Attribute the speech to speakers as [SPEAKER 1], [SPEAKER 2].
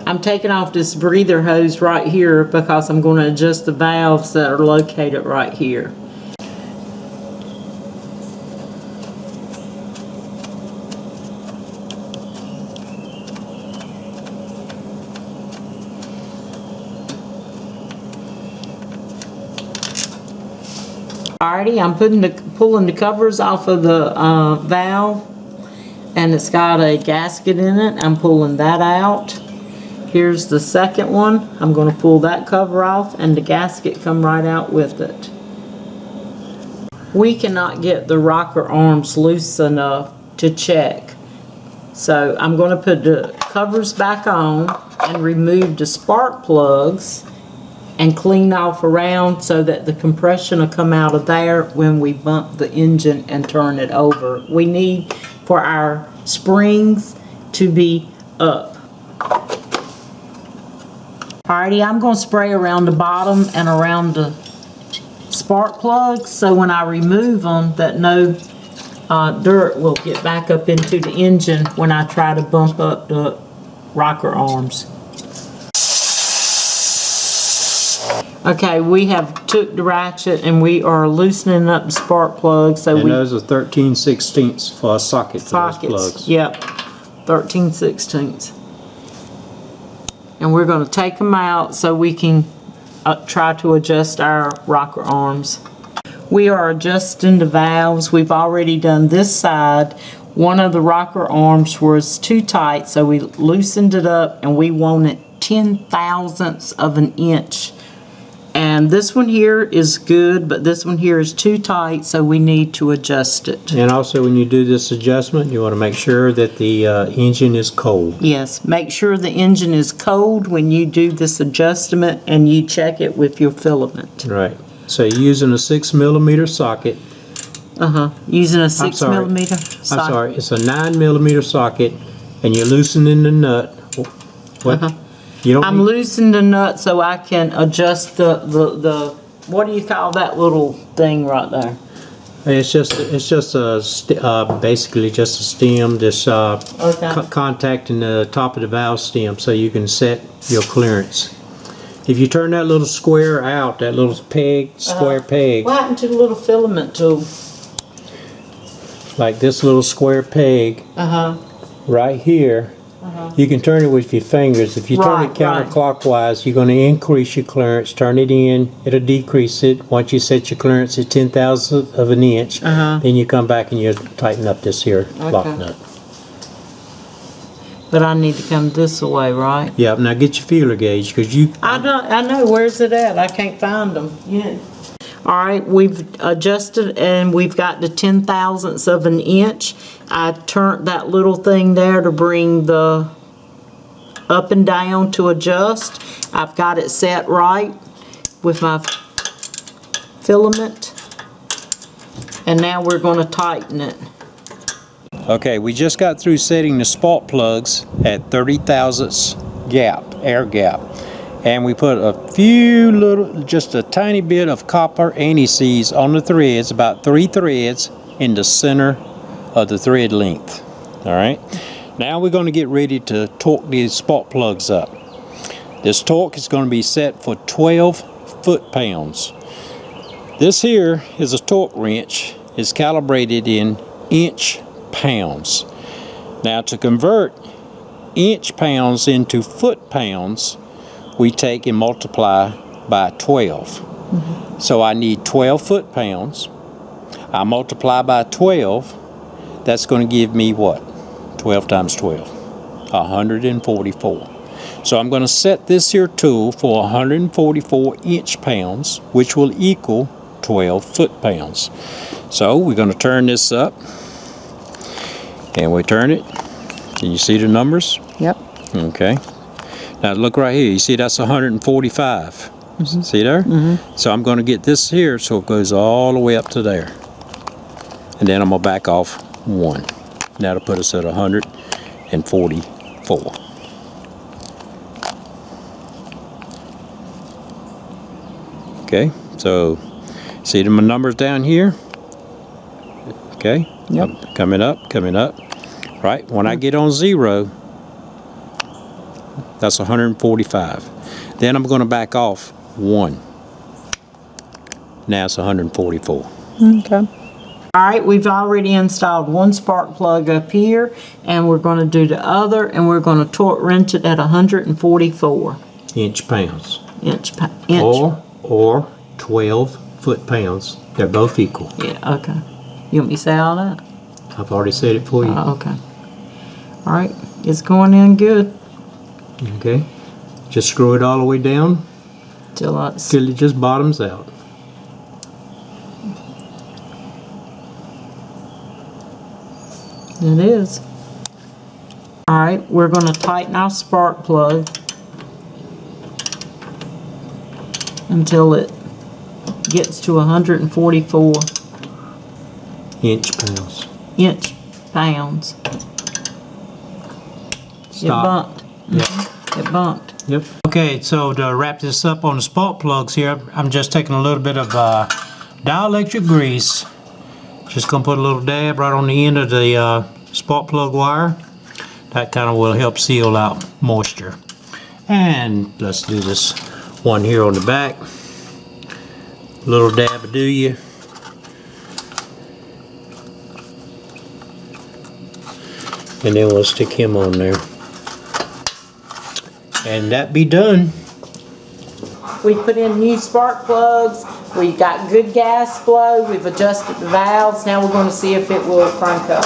[SPEAKER 1] I'm taking off this breather hose right here because I'm going to adjust the valves that are located right here. Alrighty, I'm pulling the covers off of the valve, and it's got a gasket in it. I'm pulling that out. Here's the second one. I'm going to pull that cover off, and the gasket come right out with it. We cannot get the rocker arms loose enough to check, so I'm going to put the covers back on and remove the spark plugs and clean off around so that the compression will come out of there when we bump the engine and turn it over. We need for our springs to be up. Alrighty, I'm going to spray around the bottom and around the spark plugs so when I remove them that no dirt will get back up into the engine when I try to bump up the rocker arms. Okay, we have took the ratchet and we are loosening up the spark plugs. So
[SPEAKER 2] and those are 13/16 for a socket for those plugs.
[SPEAKER 1] Yep, 13/16. And we're going to take them out so we can try to adjust our rocker arms. We are adjusting the valves. We've already done this side. One of the rocker arms was too tight, so we loosened it up and we wanted 0.010 of an inch. And this one here is good, but this one here is too tight, so we need to adjust it.
[SPEAKER 2] And also when you do this adjustment, you want to make sure that the engine is cold.
[SPEAKER 1] Yes, make sure the engine is cold when you do this adjustment and you check it with your filament.
[SPEAKER 2] Right. So you're using a 6mm socket.
[SPEAKER 1] Using a 6mm socket.
[SPEAKER 2] I'm sorry, it's a 9mm socket, and you're loosening the nut. What?
[SPEAKER 1] I'm loosening the nut so I can adjust the what do you call that little thing right there?
[SPEAKER 2] It's just a basically just a stem that's contacting the top of the valve stem so you can set your clearance. If you turn that little square out, that little peg, square peg.
[SPEAKER 1] What happened to the little filament tool?
[SPEAKER 2] Like this little square peg right here. You can turn it with your fingers. If you turn it counterclockwise, you're going to increase your clearance. Turn it in, it'll decrease it. Once you set your clearance at 0.010 of an inch, then you come back and you tighten up this here lock nut.
[SPEAKER 1] But I need to come this way, right?
[SPEAKER 2] Yeah. Now get your feeler gauge because you.
[SPEAKER 1] I know. Where's it at? I can't find them. Yeah. All right, we've adjusted and we've got the 0.010 of an inch. I turned that little thing there to bring the up and down to adjust. I've got it set right with my filament. And now we're going to tighten it.
[SPEAKER 2] Okay, we just got through setting the spark plugs at 30 thousandths gap, air gap. And we put a few little, just a tiny bit of copper anti-seize on the threads, about 3 threads in the center of the thread length. All right. Now we're going to get ready to torque these spark plugs up. This torque is going to be set for 12 foot-pounds. This here is a torque wrench. It's calibrated in inch-pounds. Now to convert inch-pounds into foot-pounds, we take and multiply by 12. So I need 12 foot-pounds. I multiply by 12. That's going to give me what? 12 times 12. 144. So I'm going to set this here tool for 144 inch-pounds, which will equal 12 foot-pounds. So we're going to turn this up. And we turn it. Can you see the numbers?
[SPEAKER 1] Yep.
[SPEAKER 2] Okay. Now look right here, you see that's 145. See there? So I'm going to get this here so it goes all the way up to there. And then I'm going to back off 1. That'll put us at 144. Okay, so see my numbers down here? Okay,
[SPEAKER 1] yep.
[SPEAKER 2] Coming up. Right, when I get on 0, That's 145. Then I'm going to back off 1. Now it's 144.
[SPEAKER 1] Okay. All right, we've already installed one spark plug up here, and we're going to do the other, and we're going to torque wrench it at 144
[SPEAKER 2] Inch-pounds.
[SPEAKER 1] inch.
[SPEAKER 2] Or 12 foot-pounds. They're both equal.
[SPEAKER 1] Yeah, okay. You want me to say all that?
[SPEAKER 2] I've already said it for you.
[SPEAKER 1] Okay. All right, it's going in good.
[SPEAKER 2] Okay. Just screw it all the way down
[SPEAKER 1] Till
[SPEAKER 2] it just bottoms out.
[SPEAKER 1] It is. All right, we're going to tighten our spark plug until it gets to 144
[SPEAKER 2] Inch-pounds.
[SPEAKER 1] inch-pounds. It
[SPEAKER 2] Stop.
[SPEAKER 1] bumped.
[SPEAKER 2] Yep.
[SPEAKER 1] It bumped.
[SPEAKER 2] Yep. Okay, so to wrap this up on the spark plugs here, I'm just taking a little bit of dielectric grease. Just gonna put a little dab right on the end of the spark plug wire. That kind of will help seal out moisture. And let's do this one here on the back. Little dab will do you. And then we'll stick him on there. And that be done.
[SPEAKER 1] We put in new spark plugs. We got good gas flow. We've adjusted the valves. Now we're going to see if it will crank up.